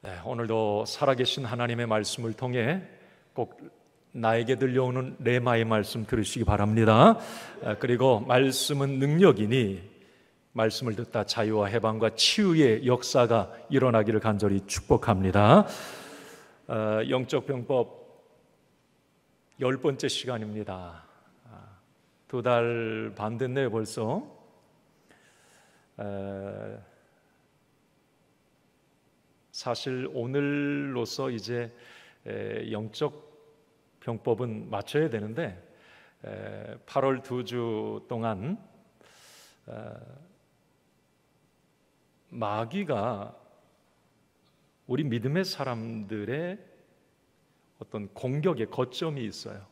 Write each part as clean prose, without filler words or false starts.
네, 오늘도 살아계신 하나님의 말씀을 통해 꼭 나에게 들려오는 레마의 말씀 들으시기 바랍니다. 그리고 말씀은 능력이니 말씀을 듣다 자유와 해방과 치유의 역사가 일어나기를 간절히 축복합니다. 영적 병법 10번째 시간입니다. 2달 반 됐네요 벌써. 사실 오늘로서 이제 영적 병법은 마쳐야 되는데 8월 2주 동안 마귀가 우리 믿음의 사람들의 어떤 공격의 거점이 있어요.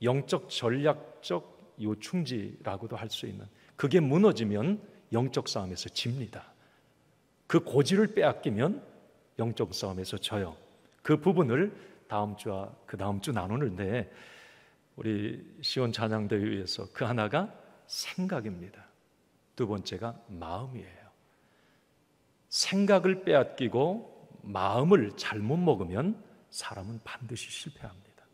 영적 전략적 요충지라고도 할 수 있는, 그게 무너지면 영적 싸움에서 집니다. 그 고지를 빼앗기면 영적 싸움에서 져요. 그 부분을 다음 주와 그 다음 주 나누는데, 우리 시온 찬양대회에서 그 하나가 생각입니다. 두 번째가 마음이에요. 생각을 빼앗기고 마음을 잘못 먹으면 사람은 반드시 실패합니다.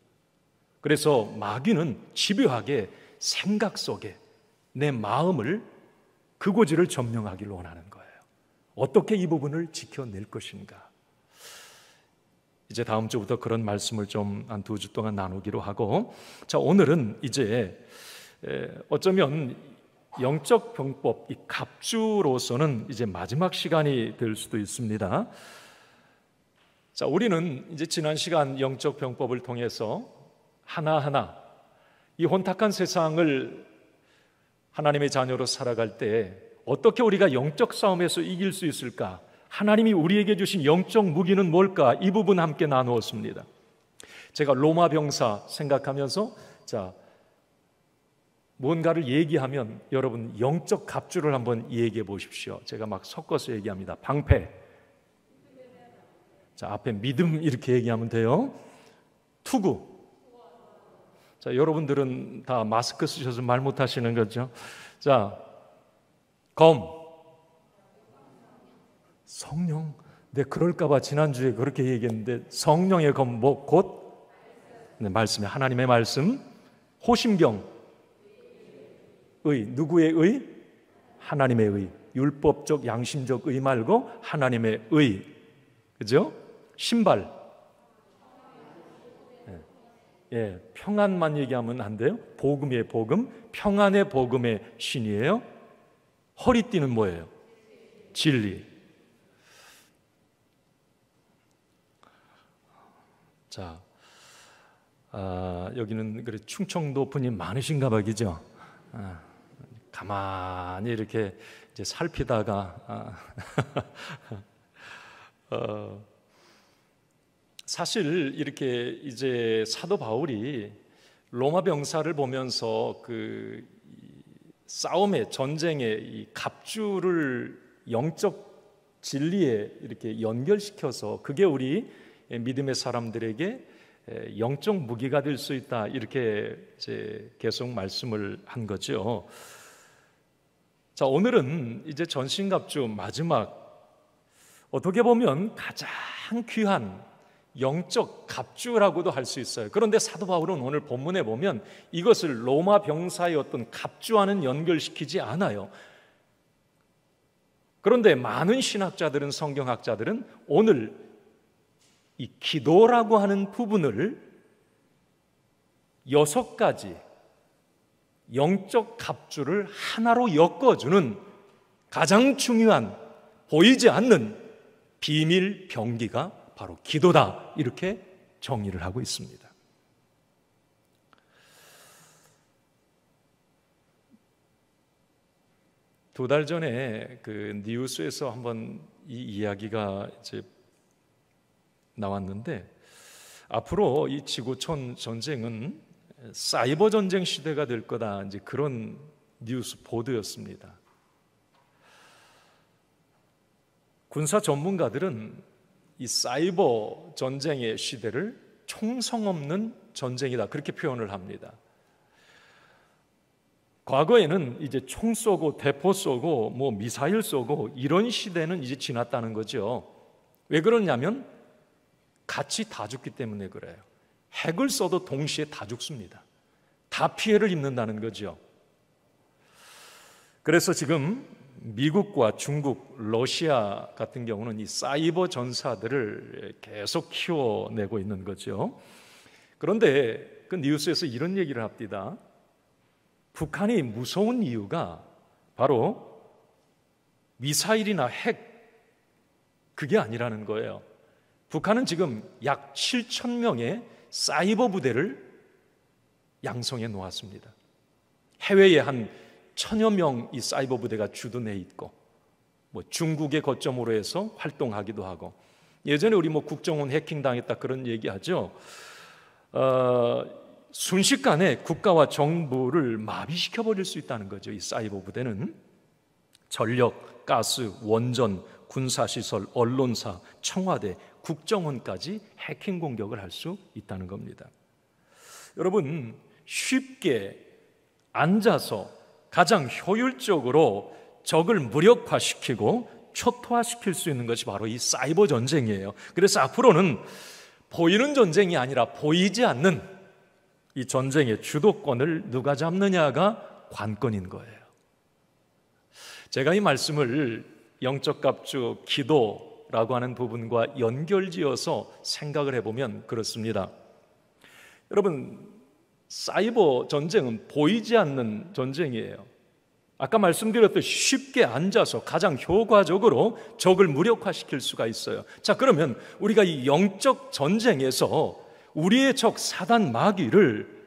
그래서 마귀는 집요하게 생각 속에 내 마음을, 그 고지를 점령하기를 원하는 거예요. 어떻게 이 부분을 지켜낼 것인가? 이제 다음 주부터 그런 말씀을 좀 한 2주 동안 나누기로 하고, 자, 오늘은 이제 어쩌면 영적 병법, 이 갑주로서는 이제 마지막 시간이 될 수도 있습니다. 자, 우리는 이제 지난 시간 영적 병법을 통해서 하나하나 이 혼탁한 세상을 하나님의 자녀로 살아갈 때 어떻게 우리가 영적 싸움에서 이길 수 있을까? 하나님이 우리에게 주신 영적 무기는 뭘까? 이 부분 함께 나누었습니다. 제가 로마 병사 생각하면서, 자, 뭔가를 얘기하면 여러분 영적 갑주를 한번 얘기해 보십시오. 제가 막 섞어서 얘기합니다. 방패. 자, 앞에 믿음 이렇게 얘기하면 돼요. 투구. 자, 여러분들은 다 마스크 쓰셔서 말 못하시는 거죠. 자, 검. 성령. 네, 그럴까봐 지난주에 그렇게 얘기했는데, 성령의 검, 뭐 곧 네, 말씀에 하나님의 말씀. 호심경. 의. 누구의 의? 하나님의 의. 율법적 양심적 의 말고 하나님의 의. 그죠? 신발. 예, 평안만 얘기하면 안 돼요. 복음이에요, 복음. 평안의 복음의 신이에요. 허리띠는 뭐예요? 진리. 자, 여기는 그래 충청도 분이 많으신가 봐, 그죠? 가만히 이렇게 이제 살피다가 사실 이렇게 이제 사도 바울이 로마 병사를 보면서 그 싸움의, 전쟁의 이 갑주를 영적 진리에 이렇게 연결시켜서 그게 우리 믿음의 사람들에게 영적 무기가 될 수 있다, 이렇게 이제 계속 말씀을 한 거죠. 자, 오늘은 이제 전신갑주 마지막, 어떻게 보면 가장 귀한 영적 갑주라고도 할 수 있어요. 그런데 사도 바울은 오늘 본문에 보면 이것을 로마 병사의 어떤 갑주와는 연결시키지 않아요. 그런데 많은 신학자들은, 성경학자들은 오늘 이 기도라고 하는 부분을 6가지 영적 갑주를 하나로 엮어주는 가장 중요한, 보이지 않는 비밀 병기가 바로 기도다, 이렇게 정의를 하고 있습니다. 두 달 전에 그 뉴스에서 한번 이 이야기가 이제 나왔는데, 앞으로 이 지구촌 전쟁은 사이버 전쟁 시대가 될 거다, 이제 그런 뉴스 보도였습니다. 군사 전문가들은 이 사이버 전쟁의 시대를 총성 없는 전쟁이다, 그렇게 표현을 합니다. 과거에는 이제 총 쏘고 대포 쏘고 뭐 미사일 쏘고 이런 시대는 이제 지났다는 거죠. 왜 그러냐면 같이 다 죽기 때문에 그래요. 핵을 쏘도 동시에 다 죽습니다. 다 피해를 입는다는 거죠. 그래서 지금 미국과 중국, 러시아 같은 경우는 이 사이버 전사들을 계속 키워내고 있는 거죠. 그런데 그 뉴스에서 이런 얘기를 합니다. 북한이 무서운 이유가 바로 미사일이나 핵, 그게 아니라는 거예요. 북한은 지금 약 7,000명의 사이버 부대를 양성해 놓았습니다. 해외에 한 1,000여 명 이 사이버 부대가 주둔해 있고, 뭐 중국의 거점으로 해서 활동하기도 하고, 예전에 우리 뭐 국정원 해킹 당했다 그런 얘기하죠. 순식간에 국가와 정부를 마비시켜 버릴 수 있다는 거죠. 이 사이버 부대는 전력, 가스, 원전, 군사시설, 언론사, 청와대, 국정원까지 해킹 공격을 할 수 있다는 겁니다. 여러분, 쉽게 앉아서 가장 효율적으로 적을 무력화시키고 초토화시킬 수 있는 것이 바로 이 사이버 전쟁이에요. 그래서 앞으로는 보이는 전쟁이 아니라 보이지 않는 이 전쟁의 주도권을 누가 잡느냐가 관건인 거예요. 제가 이 말씀을 영적 갑주 기도라고 하는 부분과 연결지어서 생각을 해보면 그렇습니다. 여러분, 사이버 전쟁은 보이지 않는 전쟁이에요. 아까 말씀드렸듯이 쉽게 앉아서 가장 효과적으로 적을 무력화시킬 수가 있어요. 자, 그러면 우리가 이 영적 전쟁에서 우리의 적 사단 마귀를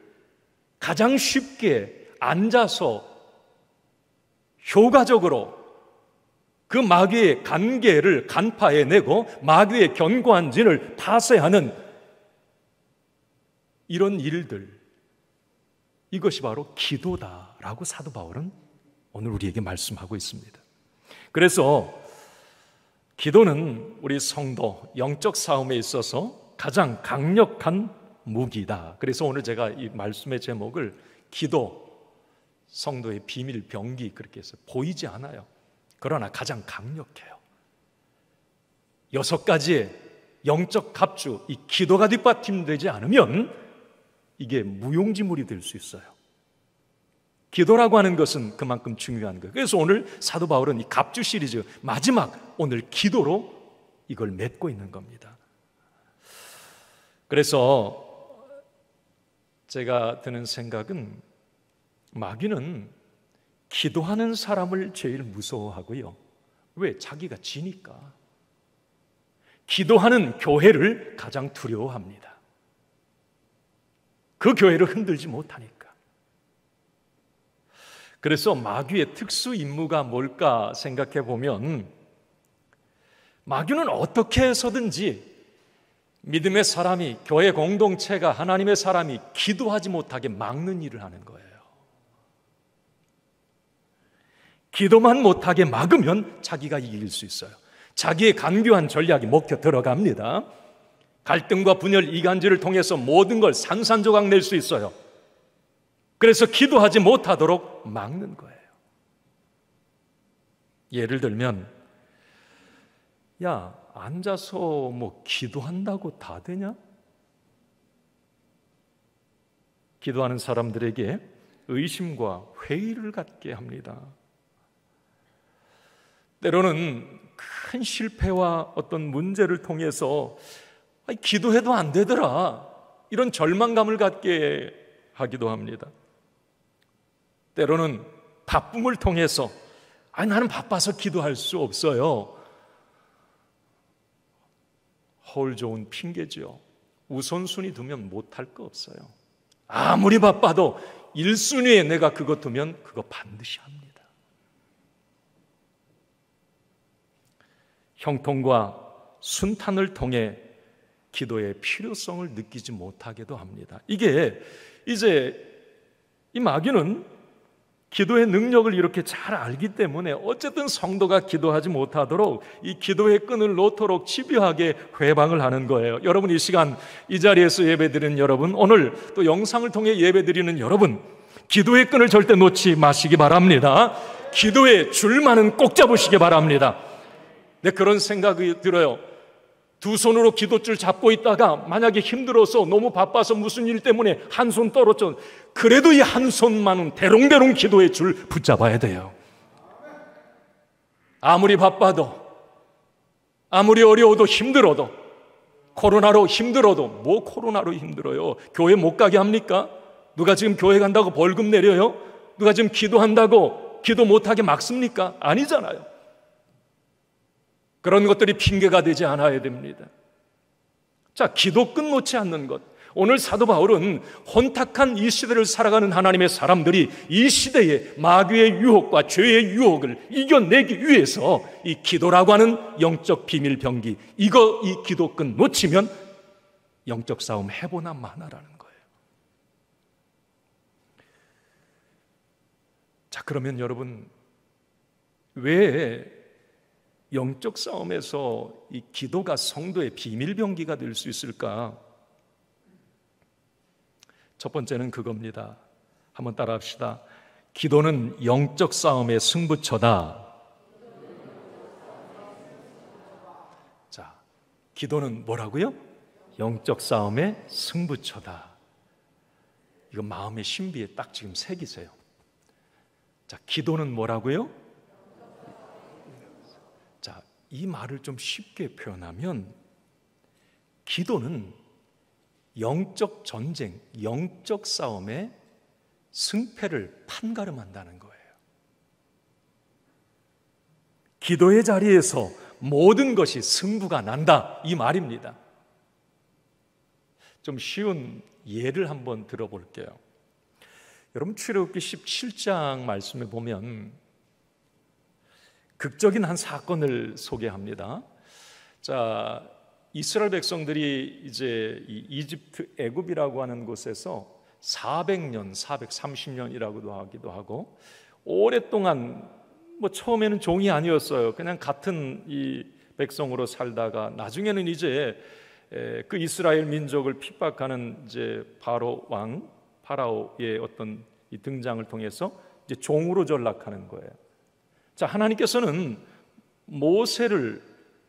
가장 쉽게 앉아서 효과적으로 그 마귀의 간계를 간파해내고 마귀의 견고한 진을 파쇄하는 이런 일들, 이것이 바로 기도다라고 사도 바울은 오늘 우리에게 말씀하고 있습니다. 그래서 기도는 우리 성도 영적 싸움에 있어서 가장 강력한 무기다. 그래서 오늘 제가 이 말씀의 제목을 기도, 성도의 비밀 병기 그렇게 해서 보이지 않아요. 그러나 가장 강력해요. 6가지의 영적 갑주, 이 기도가 뒷받침되지 않으면 이게 무용지물이 될 수 있어요. 기도라고 하는 것은 그만큼 중요한 거예요. 그래서 오늘 사도 바울은 이 갑주 시리즈 마지막 오늘 기도로 이걸 맺고 있는 겁니다. 그래서 제가 드는 생각은 마귀는 기도하는 사람을 제일 무서워하고요. 왜? 자기가 지니까. 기도하는 교회를 가장 두려워합니다. 그 교회를 흔들지 못하니까. 그래서 마귀의 특수 임무가 뭘까 생각해 보면 마귀는 어떻게 해서든지 믿음의 사람이, 교회 공동체가, 하나님의 사람이 기도하지 못하게 막는 일을 하는 거예요. 기도만 못하게 막으면 자기가 이길 수 있어요. 자기의 간교한 전략이 먹혀 들어갑니다. 갈등과 분열, 이간질을 통해서 모든 걸 산산조각 낼 수 있어요. 그래서 기도하지 못하도록 막는 거예요. 예를 들면, 야, 앉아서 뭐 기도한다고 다 되냐? 기도하는 사람들에게 의심과 회의를 갖게 합니다. 때로는 큰 실패와 어떤 문제를 통해서 기도해도 안 되더라, 이런 절망감을 갖게 하기도 합니다. 때로는 바쁨을 통해서 나는 바빠서 기도할 수 없어요. 허울 좋은 핑계죠. 우선순위 두면 못할 거 없어요. 아무리 바빠도 1순위에 내가 그거 두면 그거 반드시 합니다. 형통과 순탄을 통해 기도의 필요성을 느끼지 못하게도 합니다. 이게 이제 이 마귀는 기도의 능력을 이렇게 잘 알기 때문에 어쨌든 성도가 기도하지 못하도록 이 기도의 끈을 놓도록 집요하게 회방을 하는 거예요. 여러분, 이 시간 이 자리에서 예배드리는 여러분, 오늘 또 영상을 통해 예배드리는 여러분, 기도의 끈을 절대 놓지 마시기 바랍니다. 기도의 줄만은 꼭 잡으시기 바랍니다. 네, 그런 생각이 들어요. 두 손으로 기도줄 잡고 있다가 만약에 힘들어서 너무 바빠서 무슨 일 때문에 한 손 떨어져, 그래도 이 한 손만은 대롱대롱 기도의 줄 붙잡아야 돼요. 아무리 바빠도, 아무리 어려워도 힘들어도, 코로나로 힘들어도, 뭐 코로나로 힘들어요? 교회 못 가게 합니까? 누가 지금 교회 간다고 벌금 내려요? 누가 지금 기도한다고 기도 못하게 막습니까? 아니잖아요. 그런 것들이 핑계가 되지 않아야 됩니다. 자, 기도 끊놓지 않는 것. 오늘 사도 바울은 혼탁한 이 시대를 살아가는 하나님의 사람들이 이 시대의 마귀의 유혹과 죄의 유혹을 이겨내기 위해서 이 기도라고 하는 영적 비밀 병기, 이 기도 끈 놓치면 영적 싸움 해보나 마나라는 거예요. 자, 그러면 여러분, 왜 영적 싸움에서 이 기도가 성도의 비밀병기가 될 수 있을까? 첫 번째는 그겁니다. 한번 따라 합시다. 기도는 영적 싸움의 승부처다. 자, 기도는 뭐라고요? 영적 싸움의 승부처다. 이거 마음의 신비에 딱 지금 새기세요. 자, 기도는 뭐라고요? 자, 이 말을 좀 쉽게 표현하면 기도는 영적 전쟁, 영적 싸움의 승패를 판가름한다는 거예요. 기도의 자리에서 모든 것이 승부가 난다, 이 말입니다. 좀 쉬운 예를 한번 들어볼게요. 여러분, 출애굽기 17장 말씀에 보면 극적인 한 사건을 소개합니다. 자, 이스라엘 백성들이 이제 이 이집트 애굽이라고 하는 곳에서 400년, 430년이라고도 하기도 하고 오랫동안 뭐 처음에는 종이 아니었어요. 그냥 같은 이 백성으로 살다가 나중에는 이제 그 이스라엘 민족을 핍박하는 이제 바로 왕 파라오의 어떤 이 등장을 통해서 이제 종으로 전락하는 거예요. 자, 하나님께서는 모세를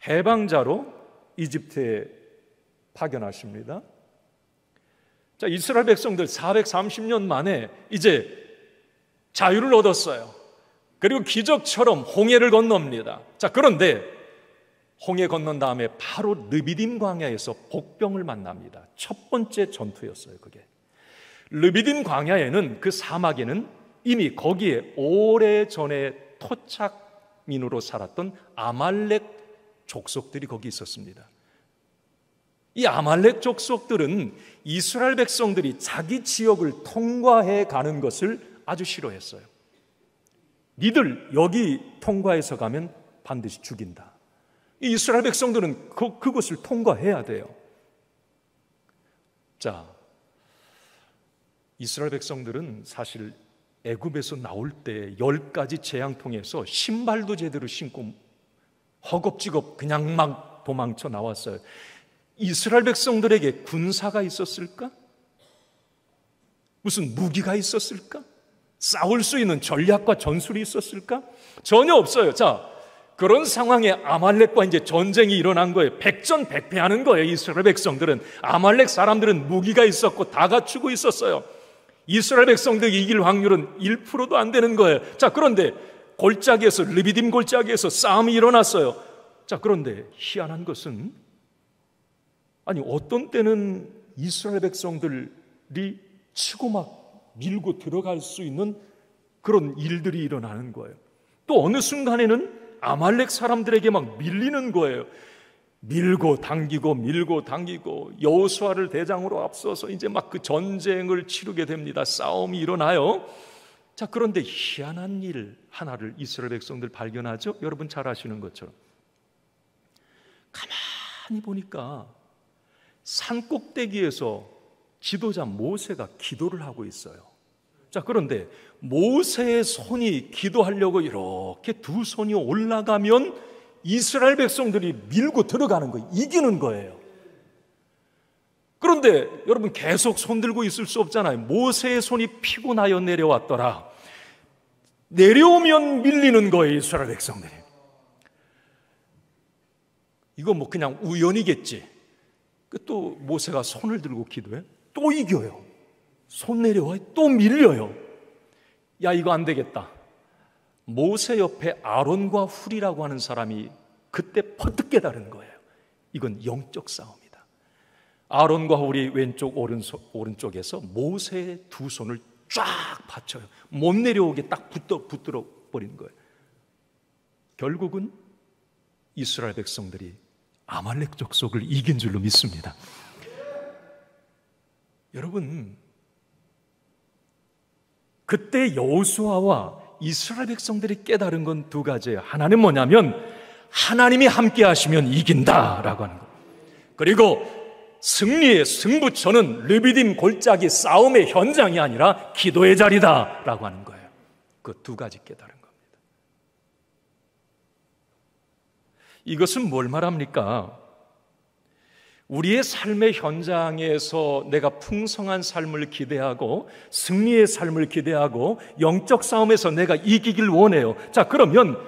해방자로 이집트에 파견하십니다. 자, 이스라엘 백성들 430년 만에 이제 자유를 얻었어요. 그리고 기적처럼 홍해를 건넙니다. 자, 그런데 홍해 건넌 다음에 바로 르비딤 광야에서 복병을 만납니다. 첫 번째 전투였어요, 그게. 르비딤 광야에는, 그 사막에는 이미 거기에 오래전에 토착민으로 살았던 아말렉 족속들이 거기 있었습니다. 이 아말렉 족속들은 이스라엘 백성들이 자기 지역을 통과해 가는 것을 아주 싫어했어요. 니들 여기 통과해서 가면 반드시 죽인다. 이 이스라엘 백성들은 그곳을 통과해야 돼요. 자, 이스라엘 백성들은 사실 애굽에서 나올 때 10가지 재앙 통해서 신발도 제대로 신고 허겁지겁 그냥 막 도망쳐 나왔어요. 이스라엘 백성들에게 군사가 있었을까? 무슨 무기가 있었을까? 싸울 수 있는 전략과 전술이 있었을까? 전혀 없어요. 자, 그런 상황에 아말렉과 이제 전쟁이 일어난 거예요. 백전백패하는 거예요. 이스라엘 백성들은. 아말렉 사람들은 무기가 있었고 다 갖추고 있었어요. 이스라엘 백성들이 이길 확률은 1%도 안 되는 거예요. 자, 그런데 골짜기에서, 르비딤 골짜기에서 싸움이 일어났어요. 자, 그런데 희한한 것은, 아니 어떤 때는 이스라엘 백성들이 치고 막 밀고 들어갈 수 있는 그런 일들이 일어나는 거예요. 또 어느 순간에는 아말렉 사람들에게 막 밀리는 거예요. 밀고 당기고 밀고 당기고 여호수아를 대장으로 앞서서 이제 막 그 전쟁을 치르게 됩니다. 싸움이 일어나요. 자, 그런데 희한한 일 하나를 이스라엘 백성들 발견하죠. 여러분 잘 아시는 것처럼 가만히 보니까 산 꼭대기에서 지도자 모세가 기도를 하고 있어요. 자, 그런데 모세의 손이 기도하려고 이렇게 두 손이 올라가면 이스라엘 백성들이 밀고 들어가는 거예요. 이기는 거예요. 그런데 여러분 계속 손 들고 있을 수 없잖아요. 모세의 손이 피곤하여 내려왔더라. 내려오면 밀리는 거예요, 이스라엘 백성들이. 이거 뭐 그냥 우연이겠지. 또 모세가 손을 들고 기도해. 또 이겨요. 손 내려와요. 또 밀려요. 야, 이거 안 되겠다. 모세 옆에 아론과 훌이라고 하는 사람이 그때 퍼뜩 깨달은 거예요. 이건 영적 싸움이다. 아론과 훌이 왼쪽 오른쪽에서 모세의 두 손을 쫙 받쳐요. 못 내려오게 딱 붙들어 버리는 거예요. 결국은 이스라엘 백성들이 아말렉 족속을 이긴 줄로 믿습니다. 여러분, 그때 여호수아와 이스라엘 백성들이 깨달은 건 두 가지예요. 하나는 뭐냐면 하나님이 함께 하시면 이긴다라고 하는 거예요. 그리고 승리의 승부처는 르비딤 골짜기 싸움의 현장이 아니라 기도의 자리다라고 하는 거예요. 그 두 가지 깨달은 겁니다. 이것은 뭘 말합니까? 우리의 삶의 현장에서 내가 풍성한 삶을 기대하고 승리의 삶을 기대하고 영적 싸움에서 내가 이기길 원해요. 자, 그러면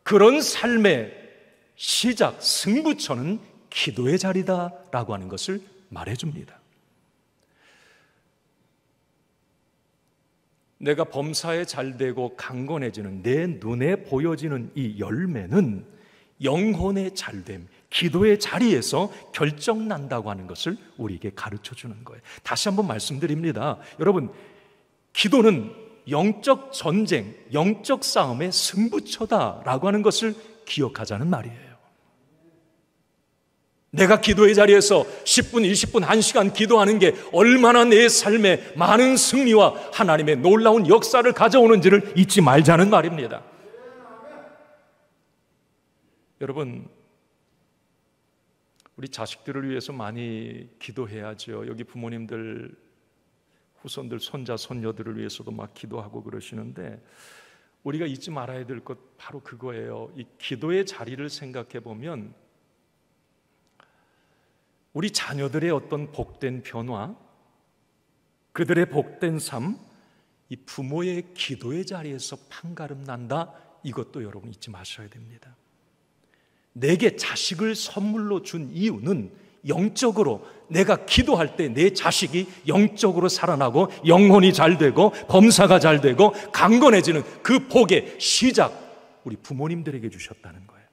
그런 삶의 시작, 승부처는 기도의 자리다라고 하는 것을 말해줍니다. 내가 범사에 잘되고 강건해지는 내 눈에 보여지는 이 열매는 영혼의 잘됨, 기도의 자리에서 결정난다고 하는 것을 우리에게 가르쳐주는 거예요. 다시 한번 말씀드립니다. 여러분, 기도는 영적 전쟁, 영적 싸움의 승부처다라고 하는 것을 기억하자는 말이에요. 내가 기도의 자리에서 10분, 20분, 1시간 기도하는 게 얼마나 내 삶에 많은 승리와 하나님의 놀라운 역사를 가져오는지를 잊지 말자는 말입니다. 여러분, 우리 자식들을 위해서 많이 기도해야죠. 여기 부모님들, 후손들, 손자, 손녀들을 위해서도 막 기도하고 그러시는데 우리가 잊지 말아야 될 것 바로 그거예요. 이 기도의 자리를 생각해 보면 우리 자녀들의 어떤 복된 변화, 그들의 복된 삶, 이 부모의 기도의 자리에서 판가름 난다. 이것도 여러분 잊지 마셔야 됩니다. 내게 자식을 선물로 준 이유는 영적으로 내가 기도할 때 내 자식이 영적으로 살아나고 영혼이 잘 되고 범사가 잘 되고 강건해지는 그 복의 시작, 우리 부모님들에게 주셨다는 거예요.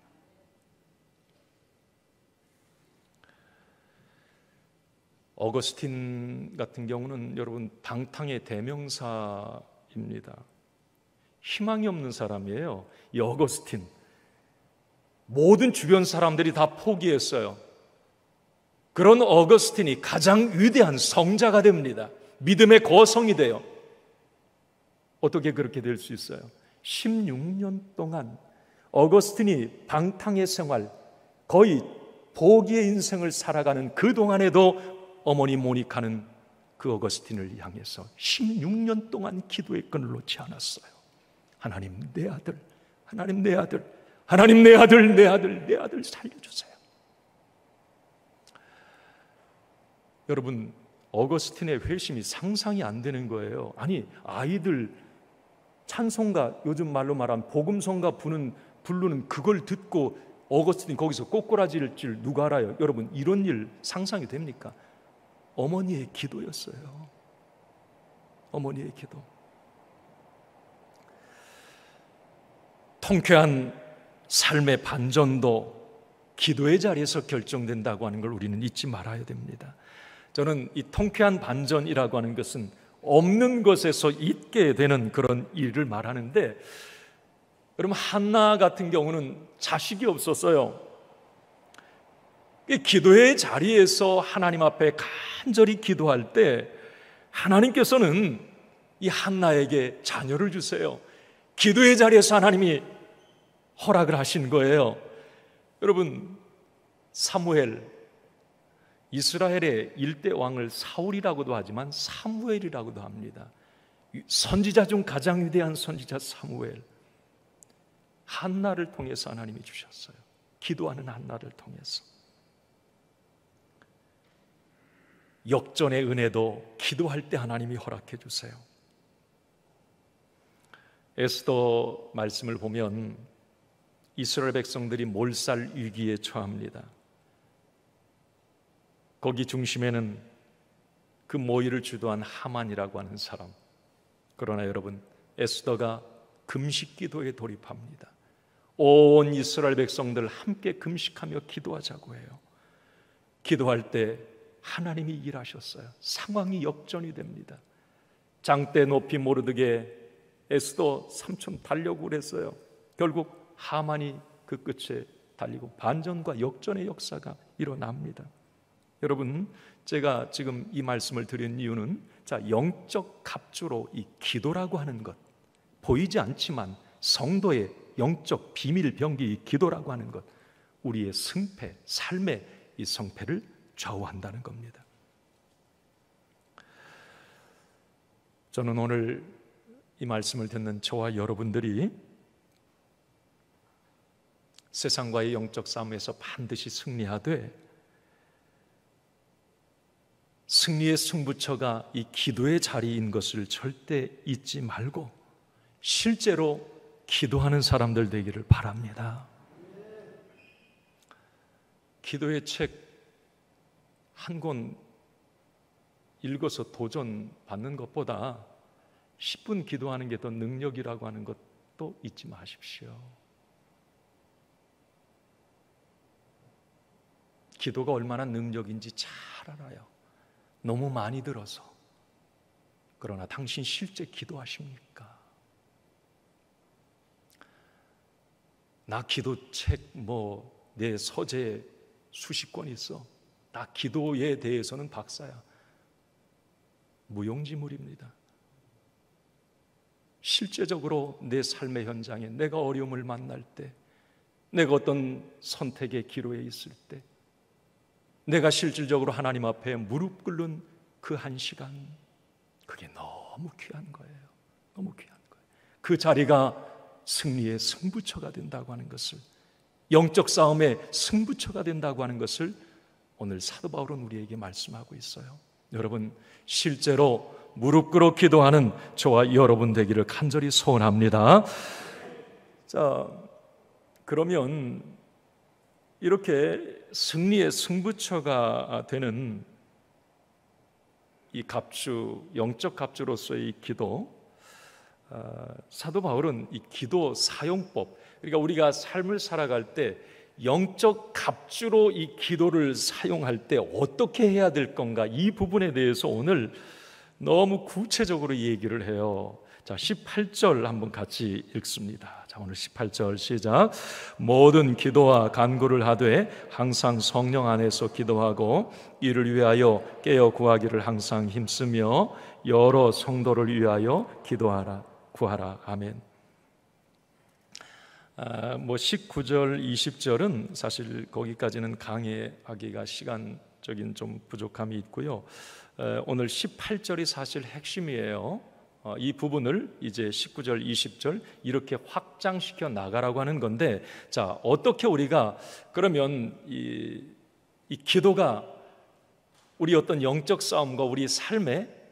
어거스틴 같은 경우는 여러분 방탕의 대명사입니다. 희망이 없는 사람이에요. 이 어거스틴, 모든 주변 사람들이 다 포기했어요. 그런 어거스틴이 가장 위대한 성자가 됩니다. 믿음의 거성이 돼요. 어떻게 그렇게 될 수 있어요? 16년 동안 어거스틴이 방탕의 생활, 거의 포기의 인생을 살아가는 그 동안에도 어머니 모니카는 그 어거스틴을 향해서 16년 동안 기도의 끈을 놓지 않았어요. 하나님, 내 아들, 하나님, 내 아들, 하나님, 내 아들, 내 아들, 내 아들 살려주세요. 여러분, 어거스틴의 회심이 상상이 안 되는 거예요. 아니, 아이들 찬송가, 요즘 말로 말하면 복음성가 부르는 그걸 듣고 어거스틴이 거기서 꼬꾸라질 줄 누가 알아요? 여러분, 이런 일 상상이 됩니까? 어머니의 기도였어요. 어머니의 기도. 통쾌한 삶의 반전도 기도의 자리에서 결정된다고 하는 걸 우리는 잊지 말아야 됩니다. 저는 이 통쾌한 반전이라고 하는 것은 없는 것에서 있게 되는 그런 일을 말하는데, 여러분, 한나 같은 경우는 자식이 없었어요. 기도의 자리에서 하나님 앞에 간절히 기도할 때 하나님께서는 이 한나에게 자녀를 주세요. 기도의 자리에서 하나님이 허락을 하신 거예요. 여러분, 사무엘, 이스라엘의 일대 왕을 사울이라고도 하지만 사무엘이라고도 합니다. 선지자 중 가장 위대한 선지자 사무엘, 한나를 통해서 하나님이 주셨어요. 기도하는 한나를 통해서. 역전의 은혜도 기도할 때 하나님이 허락해 주세요. 에스더 말씀을 보면 이스라엘 백성들이 몰살 위기에 처합니다. 거기 중심에는 그 모의를 주도한 하만이라고 하는 사람. 그러나 여러분, 에스더가 금식 기도에 돌입합니다. 온 이스라엘 백성들 함께 금식하며 기도하자고 해요. 기도할 때 하나님이 일하셨어요. 상황이 역전이 됩니다. 장대 높이 모르드게 에스더 삼촌 달려고 그랬어요. 결국 하만이 그 끝에 달리고 반전과 역전의 역사가 일어납니다. 여러분, 제가 지금 이 말씀을 드린 이유는 영적 갑주로 이 기도라고 하는 것, 보이지 않지만 성도의 영적 비밀 병기 이 기도라고 하는 것, 우리의 승패, 삶의 이 성패를 좌우한다는 겁니다. 저는 오늘 이 말씀을 듣는 저와 여러분들이 세상과의 영적 싸움에서 반드시 승리하되 승리의 승부처가 이 기도의 자리인 것을 절대 잊지 말고 실제로 기도하는 사람들 되기를 바랍니다. 기도의 책 한 권 읽어서 도전 받는 것보다 10분 기도하는 게 더 능력이라고 하는 것도 잊지 마십시오. 기도가 얼마나 능력인지 잘 알아요. 너무 많이 들어서. 그러나 당신 실제 기도하십니까? 나 기도책 내 서재 수십 권 있어. 나 기도에 대해서는 박사야. 무용지물입니다. 실제적으로 내 삶의 현장에 내가 어려움을 만날 때, 내가 어떤 선택의 기로에 있을 때, 내가 실질적으로 하나님 앞에 무릎 꿇는 그 한 시간, 그게 너무 귀한 거예요. 너무 귀한 거예요. 그 자리가 승리의 승부처가 된다고 하는 것을, 영적 싸움의 승부처가 된다고 하는 것을 오늘 사도 바울은 우리에게 말씀하고 있어요. 여러분, 실제로 무릎 꿇어 기도하는 저와 여러분 되기를 간절히 소원합니다. 자, 그러면 이렇게 승리의 승부처가 되는 이 갑주, 영적 갑주로서의 이 기도, 사도 바울은 이 기도 사용법, 그러니까 우리가 삶을 살아갈 때 영적 갑주로 이 기도를 사용할 때 어떻게 해야 될 건가, 이 부분에 대해서 오늘 너무 구체적으로 얘기를 해요. 자, 18절 한번 같이 읽습니다. 자, 오늘 18절 시작. 모든 기도와 간구를 하되 항상 성령 안에서 기도하고 이를 위하여 깨어 구하기를 항상 힘쓰며 여러 성도를 위하여 기도하라 구하라. 아멘. 19절 20절은 사실 거기까지는 강의하기가 시간적인 좀 부족함이 있고요. 오늘 18절이 사실 핵심이에요. 이 부분을 이제 19절 20절 이렇게 확장시켜 나가라고 하는 건데, 자, 어떻게 우리가 그러면 이 기도가 우리 어떤 영적 싸움과 우리 삶에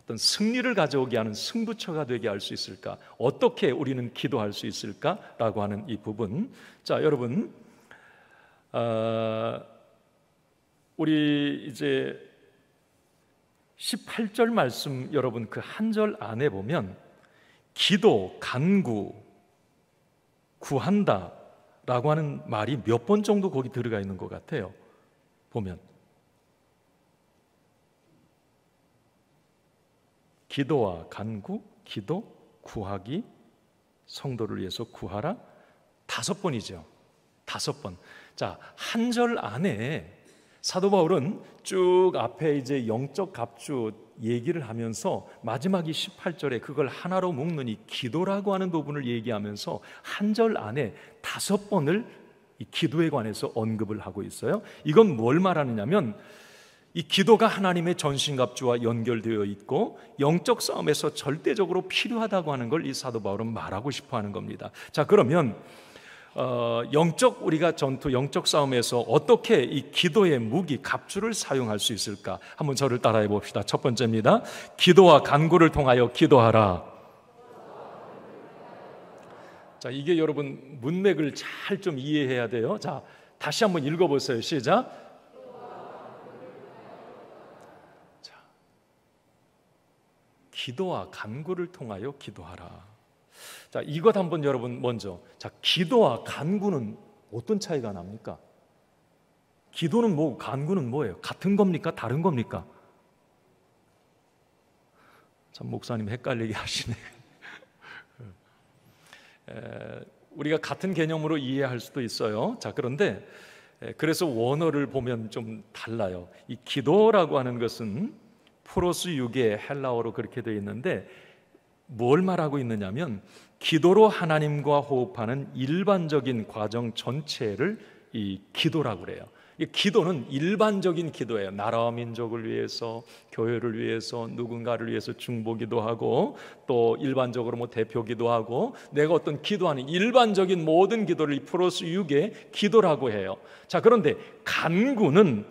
어떤 승리를 가져오게 하는 승부처가 되게 할 수 있을까? 어떻게 우리는 기도할 수 있을까라고 하는 이 부분. 자, 여러분, 우리 이제 18절 말씀, 여러분 그 한 절 안에 보면 기도, 간구, 구한다 라고 하는 말이 몇 번 정도 거기 들어가 있는 것 같아요. 보면 기도와 간구, 기도, 구하기, 성도를 위해서 구하라, 5번이죠. 5번. 자, 한 절 안에 사도 바울은 쭉 앞에 이제 영적 갑주 얘기를 하면서 마지막이 18절에 그걸 하나로 묶는 이 기도라고 하는 부분을 얘기하면서 한 절 안에 5번을 이 기도에 관해서 언급을 하고 있어요. 이건 뭘 말하느냐면 이 기도가 하나님의 전신갑주와 연결되어 있고 영적 싸움에서 절대적으로 필요하다고 하는 걸 이 사도 바울은 말하고 싶어 하는 겁니다. 자, 그러면 영적 우리가 전투, 영적 싸움에서 어떻게 이 기도의 무기, 갑주를 사용할 수 있을까? 한번 저를 따라해 봅시다. 첫 번째입니다. 기도와 간구를 통하여 기도하라. 자, 이게 여러분 문맥을 잘 좀 이해해야 돼요. 자, 다시 한번 읽어보세요. 시작. 자, 기도와 간구를 통하여 기도하라. 자, 이것 한번 여러분 먼저. 자, 기도와 간구는 어떤 차이가 납니까? 기도는 뭐, 간구는 뭐예요? 같은 겁니까? 다른 겁니까? 참 목사님 헷갈리게 하시네. 우리가 같은 개념으로 이해할 수도 있어요. 자, 그런데 그래서 원어를 보면 좀 달라요. 이 기도라고 하는 것은 프로스 6의 헬라어로 그렇게 되어 있는데 뭘 말하고 있느냐면 기도로 하나님과 호흡하는 일반적인 과정 전체를 이 기도라고 그래요. 이 기도는 일반적인 기도예요. 나라와 민족을 위해서, 교회를 위해서, 누군가를 위해서 중보기도 하고, 또 일반적으로 뭐 대표기도 하고, 내가 어떤 기도하는 일반적인 모든 기도를 이 프로스 6의 기도라고 해요. 자, 그런데 간구는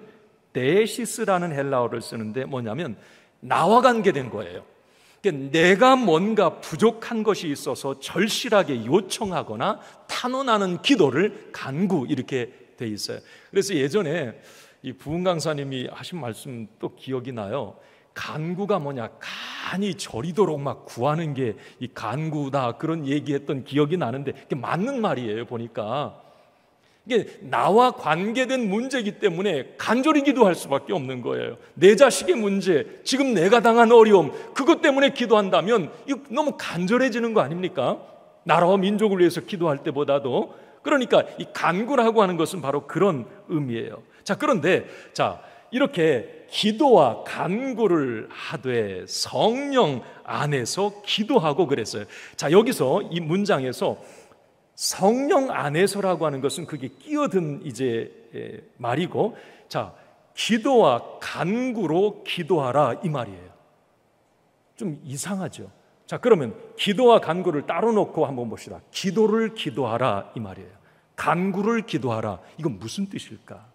데시스라는 헬라어를 쓰는데 뭐냐면 나와 관계된 거예요. 내가 뭔가 부족한 것이 있어서 절실하게 요청하거나 탄원하는 기도를 간구 이렇게 돼 있어요. 그래서 예전에 이 부흥 강사님이 하신 말씀 또 기억이 나요. 간구가 뭐냐, 간이 저리도록 막 구하는 게 이 간구다 그런 얘기했던 기억이 나는데 그게 맞는 말이에요. 보니까 이게 나와 관계된 문제이기 때문에 간절히 기도할 수밖에 없는 거예요. 내 자식의 문제, 지금 내가 당한 어려움, 그것 때문에 기도한다면 이거 너무 간절해지는 거 아닙니까? 나라와 민족을 위해서 기도할 때보다도. 그러니까 이 간구라고 하는 것은 바로 그런 의미예요. 자, 그런데 자, 이렇게 기도와 간구를 하되 성령 안에서 기도하고 그랬어요. 자, 여기서 이 문장에서 성령 안에서라고 하는 것은 그게 끼어든 이제 말이고, 자, 기도와 간구로 기도하라 이 말이에요. 좀 이상하죠. 자, 그러면 기도와 간구를 따로 놓고 한번 봅시다. 기도를 기도하라 이 말이에요. 간구를 기도하라. 이건 무슨 뜻일까?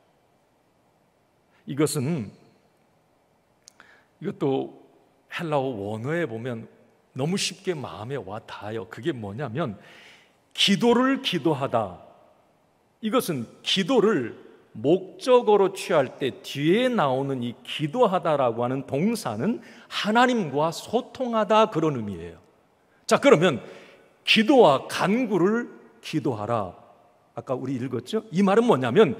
이것도 헬라어 원어에 보면 너무 쉽게 마음에 와 닿아요. 그게 뭐냐면 기도를 기도하다. 이것은 기도를 목적어로 취할 때 뒤에 나오는 이 기도하다라고 하는 동사는 하나님과 소통하다 그런 의미예요. 자, 그러면 기도와 간구를 기도하라. 아까 우리 읽었죠? 이 말은 뭐냐면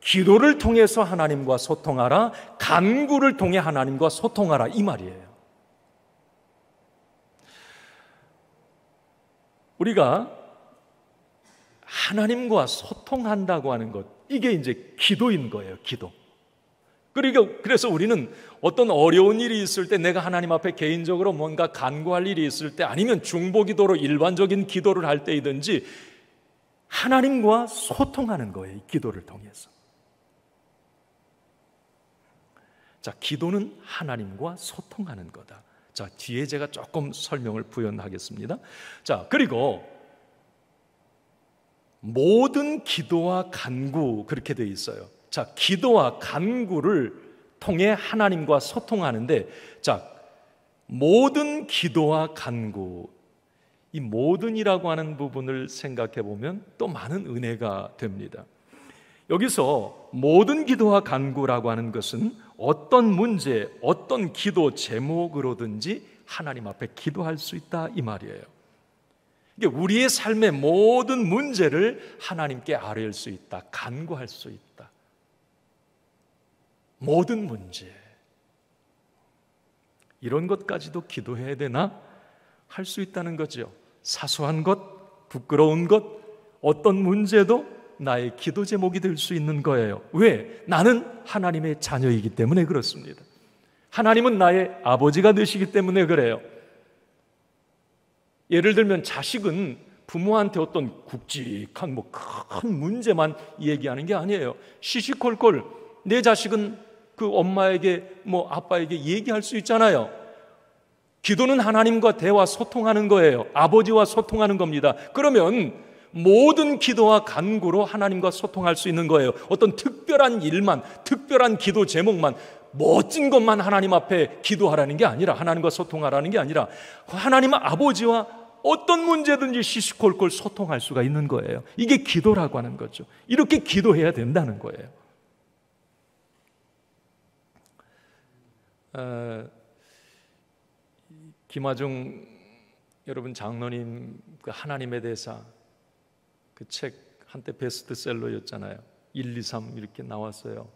기도를 통해서 하나님과 소통하라, 간구를 통해 하나님과 소통하라 이 말이에요. 우리가 하나님과 소통한다고 하는 것, 이게 이제 기도인 거예요. 기도. 그래서 우리는 어떤 어려운 일이 있을 때, 내가 하나님 앞에 개인적으로 뭔가 간구할 일이 있을 때, 아니면 중보기도로 일반적인 기도를 할 때이든지 하나님과 소통하는 거예요. 이 기도를 통해서. 자, 기도는 하나님과 소통하는 거다. 자, 뒤에 제가 조금 설명을 부연하겠습니다. 자, 그리고 모든 기도와 간구 그렇게 되어 있어요. 자, 기도와 간구를 통해 하나님과 소통하는데, 자, 모든 기도와 간구, 이 모든이라고 하는 부분을 생각해 보면 또 많은 은혜가 됩니다. 여기서 모든 기도와 간구라고 하는 것은 어떤 문제, 어떤 기도 제목으로든지 하나님 앞에 기도할 수 있다 이 말이에요. 이게 우리의 삶의 모든 문제를 하나님께 아뢰일 수 있다, 간구할 수 있다. 모든 문제, 이런 것까지도 기도해야 되나? 할 수 있다는 거죠. 사소한 것, 부끄러운 것, 어떤 문제도 나의 기도 제목이 될 수 있는 거예요. 왜? 나는 하나님의 자녀이기 때문에 그렇습니다. 하나님은 나의 아버지가 되시기 때문에 그래요. 예를 들면 자식은 부모한테 어떤 굵직한 뭐 큰 문제만 얘기하는 게 아니에요. 시시콜콜 내 자식은 그 엄마에게 뭐 아빠에게 얘기할 수 있잖아요. 기도는 하나님과 대화 소통하는 거예요. 아버지와 소통하는 겁니다. 그러면 모든 기도와 간구로 하나님과 소통할 수 있는 거예요. 어떤 특별한 일만, 특별한 기도 제목만, 멋진 것만 하나님 앞에 기도하라는 게 아니라, 하나님과 소통하라는 게 아니라 하나님 아버지와 어떤 문제든지 시시콜콜 소통할 수가 있는 거예요. 이게 기도라고 하는 거죠. 이렇게 기도해야 된다는 거예요. 김하중 여러분 장로님 그 하나님의 대사 그 책 한때 베스트셀러였잖아요. 1, 2, 3 이렇게 나왔어요.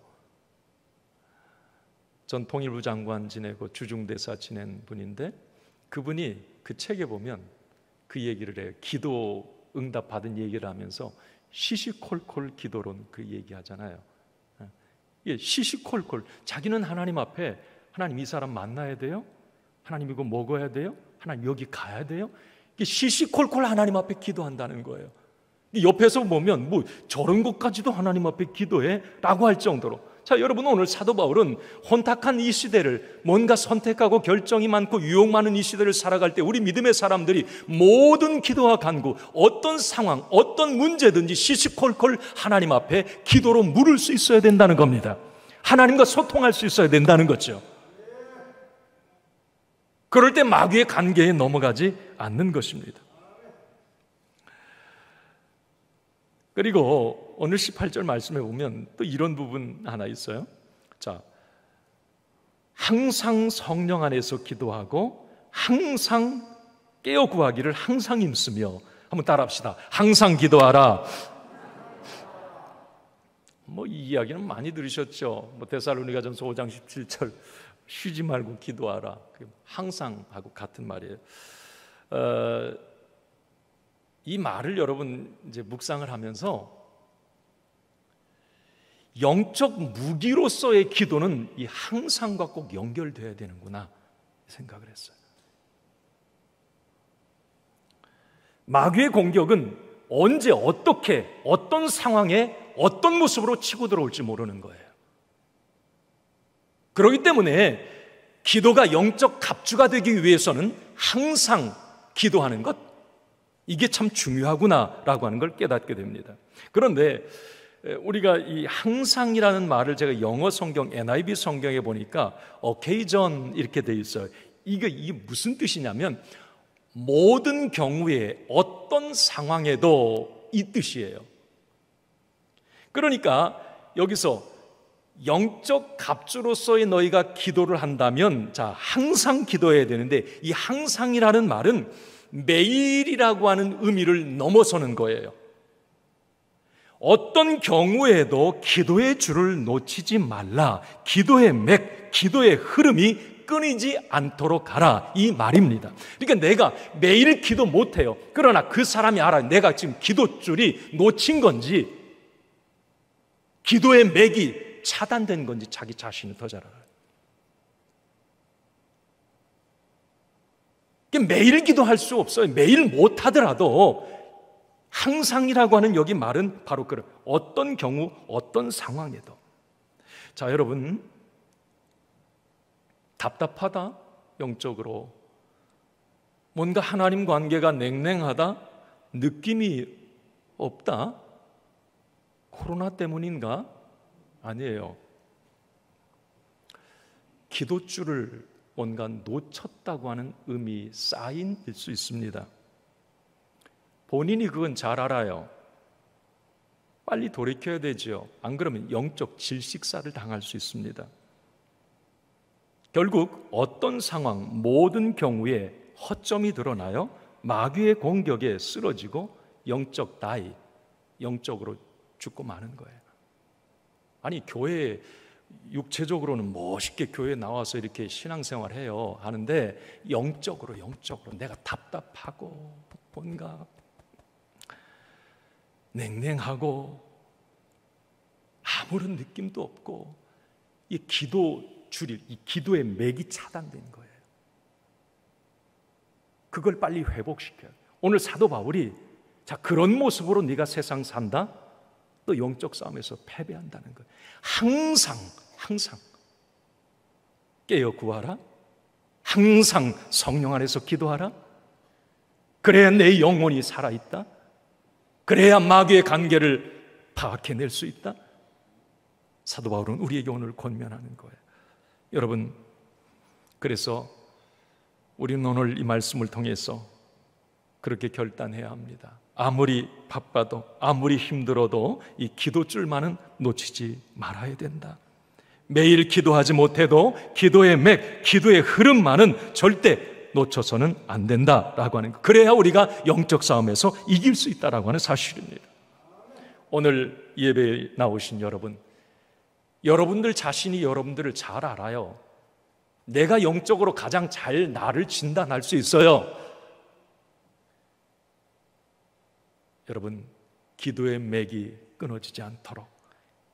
전 통일부 장관 지내고 주중대사 지낸 분인데 그분이 그 책에 보면 그 얘기를 해요. 기도 응답 받은 얘기를 하면서 시시콜콜 기도론 그 얘기하잖아요. 예, 시시콜콜 자기는 하나님 앞에 하나님 이 사람 만나야 돼요? 하나님 이거 먹어야 돼요? 하나님 여기 가야 돼요? 이게 시시콜콜 하나님 앞에 기도한다는 거예요. 옆에서 보면 뭐 저런 것까지도 하나님 앞에 기도해? 라고 할 정도로. 자, 여러분 오늘 사도 바울은 혼탁한 이 시대를 뭔가 선택하고 결정이 많고 유혹 많은 이 시대를 살아갈 때 우리 믿음의 사람들이 모든 기도와 간구, 어떤 상황, 어떤 문제든지 시시콜콜 하나님 앞에 기도로 물을 수 있어야 된다는 겁니다. 하나님과 소통할 수 있어야 된다는 거죠. 그럴 때 마귀의 관계에 넘어가지 않는 것입니다. 그리고 오늘 18절 말씀에 보면 또 이런 부분 하나 있어요. 자, 항상 성령 안에서 기도하고 항상 깨어 구하기를 항상 힘쓰며. 한번 따라합시다. 항상 기도하라. 뭐 이 이야기는 많이 들으셨죠. 뭐 데살로니가전서 5장 17절 쉬지 말고 기도하라. 항상 하고 같은 말이에요. 이 말을 여러분 이제 묵상을 하면서 영적 무기로서의 기도는 이 항상과 꼭 연결돼야 되는구나 생각을 했어요. 마귀의 공격은 언제 어떻게 어떤 상황에 어떤 모습으로 치고 들어올지 모르는 거예요. 그렇기 때문에 기도가 영적 갑주가 되기 위해서는 항상 기도하는 것, 이게 참 중요하구나라고 하는 걸 깨닫게 됩니다. 그런데 우리가 이 항상이라는 말을 제가 영어 성경 NIV 성경에 보니까 occasion 이렇게 돼 있어요. 이게 무슨 뜻이냐면 모든 경우에 어떤 상황에도 이 뜻이에요. 그러니까 여기서 영적 갑주로서의 너희가 기도를 한다면 자, 항상 기도해야 되는데 이 항상이라는 말은 매일이라고 하는 의미를 넘어서는 거예요. 어떤 경우에도 기도의 줄을 놓치지 말라. 기도의 맥, 기도의 흐름이 끊이지 않도록 하라, 이 말입니다. 그러니까 내가 매일 기도 못해요. 그러나 그 사람이 알아요. 내가 지금 기도줄이 놓친 건지 기도의 맥이 차단된 건지 자기 자신을 더 잘 알아요. 매일 기도할 수 없어요. 매일 못하더라도 항상이라고 하는 여기 말은 바로 그런 어떤 경우 어떤 상황에도. 자, 여러분 답답하다, 영적으로 뭔가 하나님 관계가 냉랭하다, 느낌이 없다, 코로나 때문인가? 아니에요. 기도줄을 뭔가 놓쳤다고 하는 의미 사인일 수 있습니다. 본인이 그건 잘 알아요. 빨리 돌이켜야 되죠. 안 그러면 영적 질식사를 당할 수 있습니다. 결국 어떤 상황, 모든 경우에 허점이 드러나요. 마귀의 공격에 쓰러지고 영적 다이, 영적으로 죽고 마는 거예요. 아니 교회에 육체적으로는 멋있게 교회에 나와서 이렇게 신앙생활 해요 하는데 영적으로 내가 답답하고 뭔가 냉랭하고 아무런 느낌도 없고 이 기도줄이, 이 기도의 맥이 차단된 거예요. 그걸 빨리 회복시켜요. 오늘 사도 바울이 자, 그런 모습으로 네가 세상 산다? 또 영적 싸움에서 패배한다는 거예요. 항상 깨어 구하라. 항상 성령 안에서 기도하라. 그래야 내 영혼이 살아있다. 그래야 마귀의 관계를 파악해낼 수 있다. 사도 바울은 우리에게 오늘 권면하는 거예요. 여러분, 그래서 우리는 오늘 이 말씀을 통해서 그렇게 결단해야 합니다. 아무리 바빠도 아무리 힘들어도 이 기도줄만은 놓치지 말아야 된다. 매일 기도하지 못해도 기도의 맥, 기도의 흐름만은 절대 놓쳐서는 안 된다라고 하는 것. 그래야 우리가 영적 싸움에서 이길 수 있다라고 하는 사실입니다. 오늘 예배에 나오신 여러분, 여러분들 자신이 여러분들을 잘 알아요. 내가 영적으로 가장 잘 나를 진단할 수 있어요. 여러분, 기도의 맥이 끊어지지 않도록,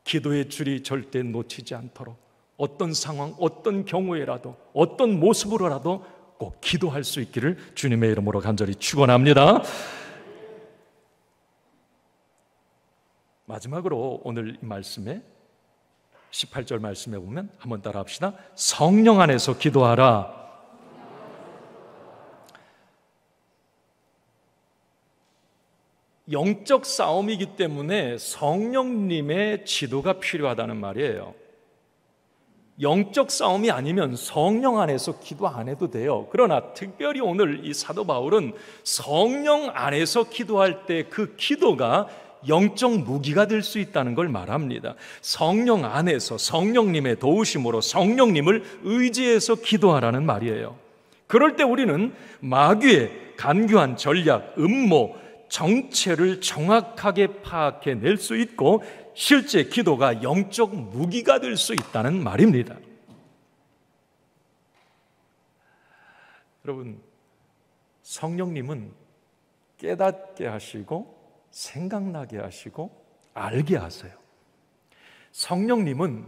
기도의 줄이 절대 놓치지 않도록 어떤 상황, 어떤 경우에라도, 어떤 모습으로라도 꼭 기도할 수 있기를 주님의 이름으로 간절히 축원합니다. 마지막으로 오늘 이 말씀에 18절 말씀에 보면 한번 따라 합시다. 성령 안에서 기도하라. 영적 싸움이기 때문에 성령님의 지도가 필요하다는 말이에요. 영적 싸움이 아니면 성령 안에서 기도 안 해도 돼요. 그러나 특별히 오늘 이 사도 바울은 성령 안에서 기도할 때 그 기도가 영적 무기가 될 수 있다는 걸 말합니다. 성령 안에서 성령님의 도우심으로 성령님을 의지해서 기도하라는 말이에요. 그럴 때 우리는 마귀의 간교한 전략, 음모, 정체를 정확하게 파악해낼 수 있고 실제 기도가 영적 무기가 될 수 있다는 말입니다. 여러분, 성령님은 깨닫게 하시고 생각나게 하시고 알게 하세요. 성령님은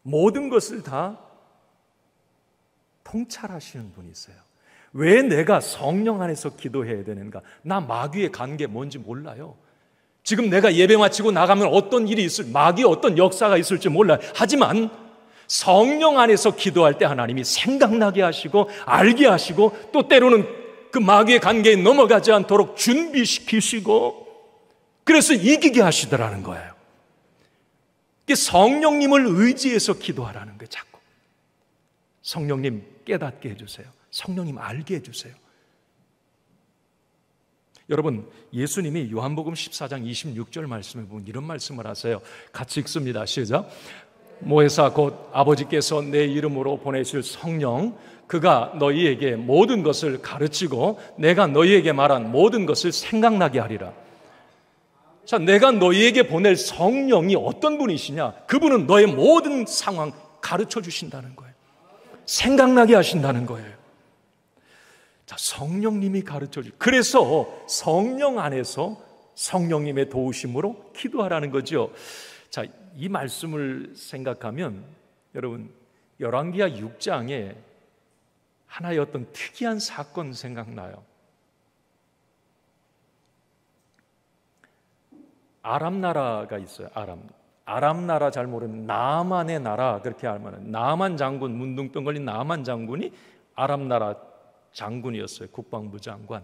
모든 것을 다 통찰하시는 분이세요. 왜 내가 성령 안에서 기도해야 되는가? 나 마귀의 관계 뭔지 몰라요. 지금 내가 예배 마치고 나가면 어떤 일이 마귀의 어떤 역사가 있을지 몰라요. 하지만 성령 안에서 기도할 때 하나님이 생각나게 하시고 알게 하시고 또 때로는 그 마귀의 관계에 넘어가지 않도록 준비시키시고 그래서 이기게 하시더라는 거예요. 성령님을 의지해서 기도하라는 거예요. 자꾸 성령님 깨닫게 해주세요. 성령님 알게 해주세요. 여러분, 예수님이 요한복음 14장 26절 말씀에 보면 이런 말씀을 하세요. 같이 읽습니다. 시작. 모혜사 곧 아버지께서 내 이름으로 보내실 성령, 그가 너희에게 모든 것을 가르치고 내가 너희에게 말한 모든 것을 생각나게 하리라. 자, 내가 너희에게 보낼 성령이 어떤 분이시냐? 그분은 너의 모든 상황 가르쳐 주신다는 거예요. 생각나게 하신다는 거예요. 자, 성령님이 가르쳐 주시고 그래서 성령 안에서 성령님의 도우심으로 기도하라는 거죠. 자, 이 말씀을 생각하면 여러분, 열왕기하 6장에 하나의 어떤 특이한 사건 생각나요. 아람 나라가 있어요. 아람 나라 잘 모르면 나만의 나라 그렇게 알면 나만 장군, 문둥병 걸린 나만 장군이 아람 나라 장군이었어요. 국방부 장관.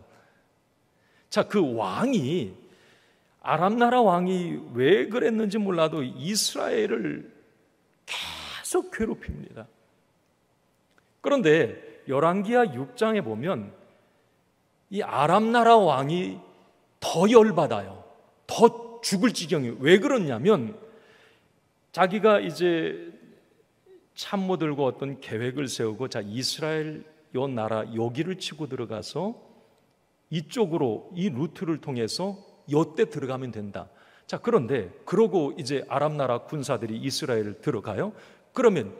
자, 그 왕이 아람 나라 왕이 왜 그랬는지 몰라도 이스라엘을 계속 괴롭힙니다. 그런데 열왕기하 6장에 보면 이 아람 나라 왕이 더 열받아요. 더 죽을 지경이에요. 왜 그러냐면 자기가 이제 참모 들고 어떤 계획을 세우고 자, 이스라엘 요 나라 여기를 치고 들어가서 이쪽으로 이 루트를 통해서 요때 들어가면 된다. 자, 그런데 그러고 이제 아람 나라 군사들이 이스라엘을 들어가요. 그러면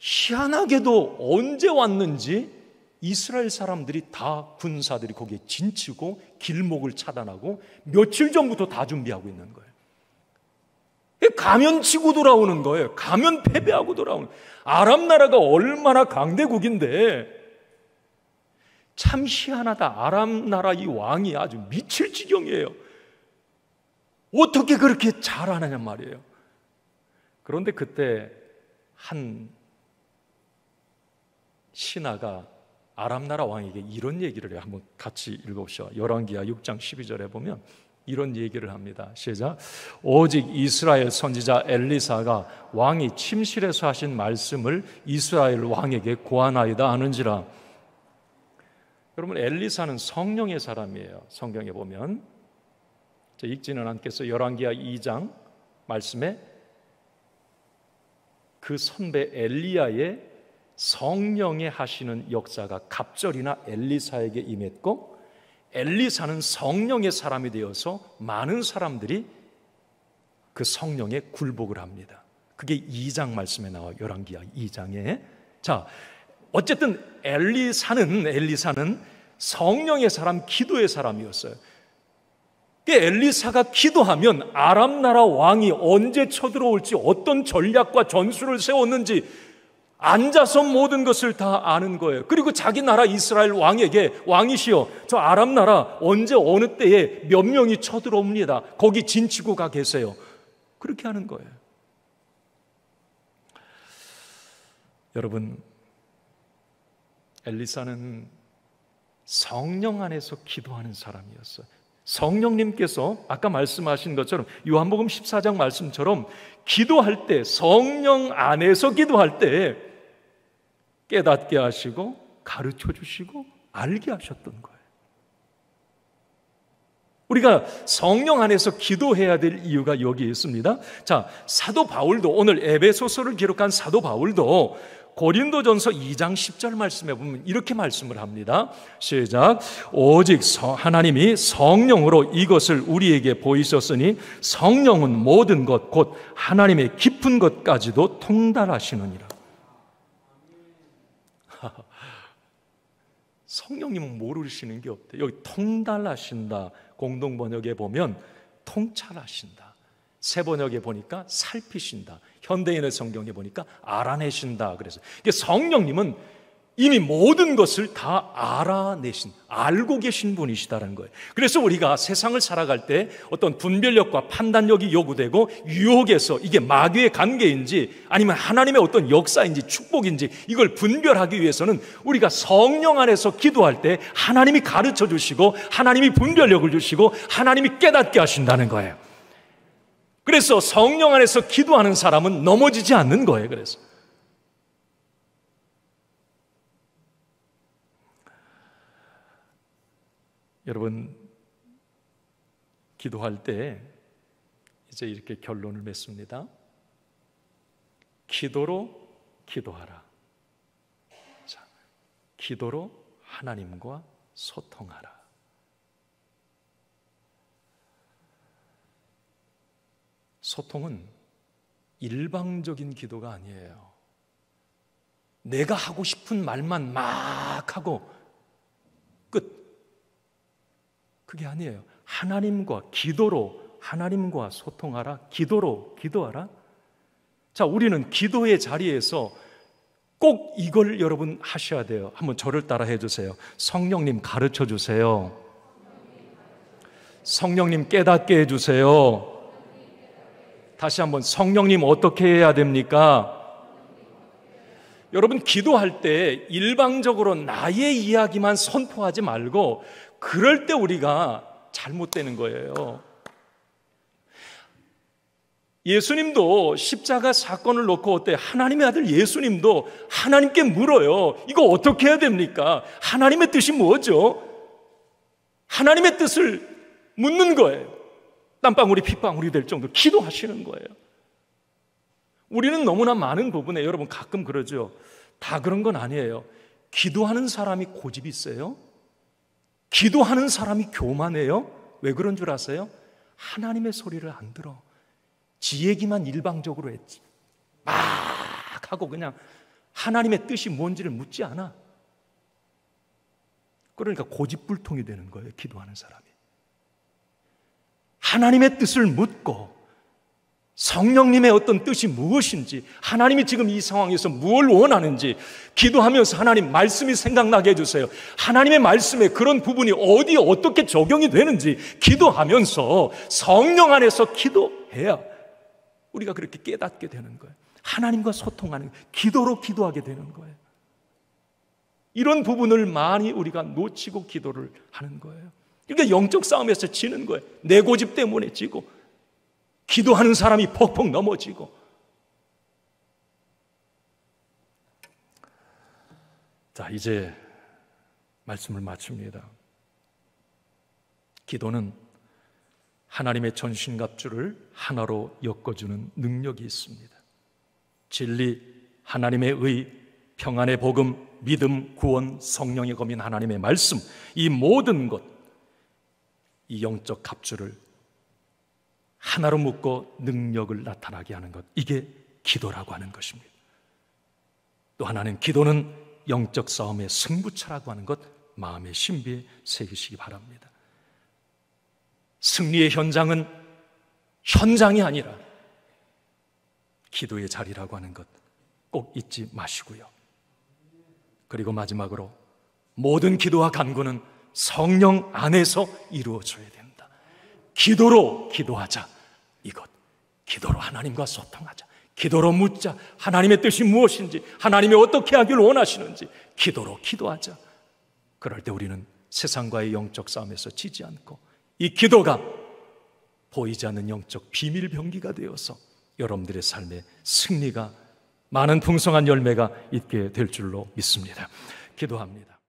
희한하게도 언제 왔는지 이스라엘 사람들이 다 군사들이 거기에 진치고 길목을 차단하고 며칠 전부터 다 준비하고 있는 거예요. 가면 치고 돌아오는 거예요. 가면 패배하고 돌아오는 거예요. 아람 나라가 얼마나 강대국인데 참 희한하다. 아람 나라 이 왕이 아주 미칠 지경이에요. 어떻게 그렇게 잘하느냐 말이에요. 그런데 그때 한 신하가 아람 나라 왕에게 이런 얘기를 해요. 한번 같이 읽어보시죠. 열왕기하 6장 12절에 보면 이런 얘기를 합니다. 시작. 오직 이스라엘 선지자 엘리사가 왕이 침실에서 하신 말씀을 이스라엘 왕에게 고하나이다 하는지라. 여러분, 엘리사는 성령의 사람이에요. 성경에 보면 읽지는 않겠어요. 열왕기하 2장 말씀에 그 선배 엘리야의 성령의 하시는 역사가 갑절이나 엘리사에게 임했고, 엘리사는 성령의 사람이 되어서 많은 사람들이 그 성령에 굴복을 합니다. 그게 2장 말씀에 나와요. 열왕기하 2장에. 자, 어쨌든 엘리사는 성령의 사람, 기도의 사람이었어요. 엘리사가 기도하면 아람 나라 왕이 언제 쳐들어올지, 어떤 전략과 전술을 세웠는지 앉아서 모든 것을 다 아는 거예요. 그리고 자기 나라 이스라엘 왕에게, 왕이시여, 저 아람 나라 언제 어느 때에 몇 명이 쳐들어옵니다. 거기 진치고 가 계세요. 그렇게 하는 거예요. 여러분, 엘리사는 성령 안에서 기도하는 사람이었어요. 성령님께서 아까 말씀하신 것처럼 요한복음 14장 말씀처럼 기도할 때, 성령 안에서 기도할 때 깨닫게 하시고 가르쳐 주시고 알게 하셨던 거예요. 우리가 성령 안에서 기도해야 될 이유가 여기에 있습니다. 자, 사도 바울도, 오늘 에베소서를 기록한 사도 바울도 고린도전서 2장 10절 말씀에 보면 이렇게 말씀을 합니다. 시작. 오직 하나님이 성령으로 이것을 우리에게 보이셨으니 성령은 모든 것 곧 하나님의 깊은 것까지도 통달하시느니라. 성령님은 모르시는 게 없대요. 여기 통달하신다, 공동번역에 보면 통찰하신다, 새 번역에 보니까 살피신다, 현대인의 성경에 보니까 알아내신다. 그래서 성령님은 이미 모든 것을 다 알아내신, 알고 계신 분이시다는 거예요. 그래서 우리가 세상을 살아갈 때 어떤 분별력과 판단력이 요구되고, 유혹에서 이게 마귀의 관계인지 아니면 하나님의 어떤 역사인지 축복인지 이걸 분별하기 위해서는 우리가 성령 안에서 기도할 때 하나님이 가르쳐 주시고 하나님이 분별력을 주시고 하나님이 깨닫게 하신다는 거예요. 그래서 성령 안에서 기도하는 사람은 넘어지지 않는 거예요. 그래서 여러분, 기도할 때 이제 이렇게 결론을 맺습니다. 기도로 기도하라. 자, 기도로 하나님과 소통하라. 소통은 일방적인 기도가 아니에요. 내가 하고 싶은 말만 막 하고 끝. 그게 아니에요. 하나님과 기도로 하나님과 소통하라. 기도로 기도하라. 자, 우리는 기도의 자리에서 꼭 이걸 여러분 하셔야 돼요. 한번 저를 따라 해주세요. 성령님 가르쳐 주세요. 성령님 깨닫게 해주세요. 다시 한번, 성령님 어떻게 해야 됩니까? 여러분, 기도할 때 일방적으로 나의 이야기만 선포하지 말고, 그럴 때 우리가 잘못되는 거예요. 예수님도 십자가 사건을 놓고 어때? 하나님의 아들 예수님도 하나님께 물어요. 이거 어떻게 해야 됩니까? 하나님의 뜻이 뭐죠? 하나님의 뜻을 묻는 거예요. 땀방울이 핏방울이 될 정도로 기도하시는 거예요. 우리는 너무나 많은 부분에, 여러분 가끔 그러죠. 다 그런 건 아니에요. 기도하는 사람이 고집이 있어요. 기도하는 사람이 교만해요. 왜 그런 줄 아세요? 하나님의 소리를 안 들어. 지 얘기만 일방적으로 했지. 막 하고 그냥 하나님의 뜻이 뭔지를 묻지 않아. 그러니까 고집불통이 되는 거예요, 기도하는 사람이. 하나님의 뜻을 묻고 성령님의 어떤 뜻이 무엇인지, 하나님이 지금 이 상황에서 무엇을 원하는지 기도하면서 하나님 말씀이 생각나게 해주세요. 하나님의 말씀에 그런 부분이 어디에 어떻게 적용이 되는지 기도하면서 성령 안에서 기도해야 우리가 그렇게 깨닫게 되는 거예요. 하나님과 소통하는, 기도로 기도하게 되는 거예요. 이런 부분을 많이 우리가 놓치고 기도를 하는 거예요. 그러니까 영적 싸움에서 지는 거예요. 내 고집 때문에 지고, 기도하는 사람이 퍽퍽 넘어지고. 자, 이제 말씀을 마칩니다. 기도는 하나님의 전신갑주를 하나로 엮어주는 능력이 있습니다. 진리, 하나님의 의, 평안의 복음, 믿음, 구원, 성령의 검인 하나님의 말씀, 이 모든 것, 이 영적 갑주를 하나로 묶어 능력을 나타나게 하는 것, 이게 기도라고 하는 것입니다. 또 하나는 기도는 영적 싸움의 승부처라고 하는 것, 마음의 신비에 새기시기 바랍니다. 승리의 현장은 현장이 아니라 기도의 자리라고 하는 것 꼭 잊지 마시고요. 그리고 마지막으로 모든 기도와 간구는 성령 안에서 이루어져야 된다. 기도로 기도하자. 이것, 기도로 하나님과 소통하자. 기도로 묻자. 하나님의 뜻이 무엇인지, 하나님이 어떻게 하기를 원하시는지 기도로 기도하자. 그럴 때 우리는 세상과의 영적 싸움에서 지지 않고 이 기도가 보이지 않는 영적 비밀병기가 되어서 여러분들의 삶에 승리가, 많은 풍성한 열매가 있게 될 줄로 믿습니다. 기도합니다.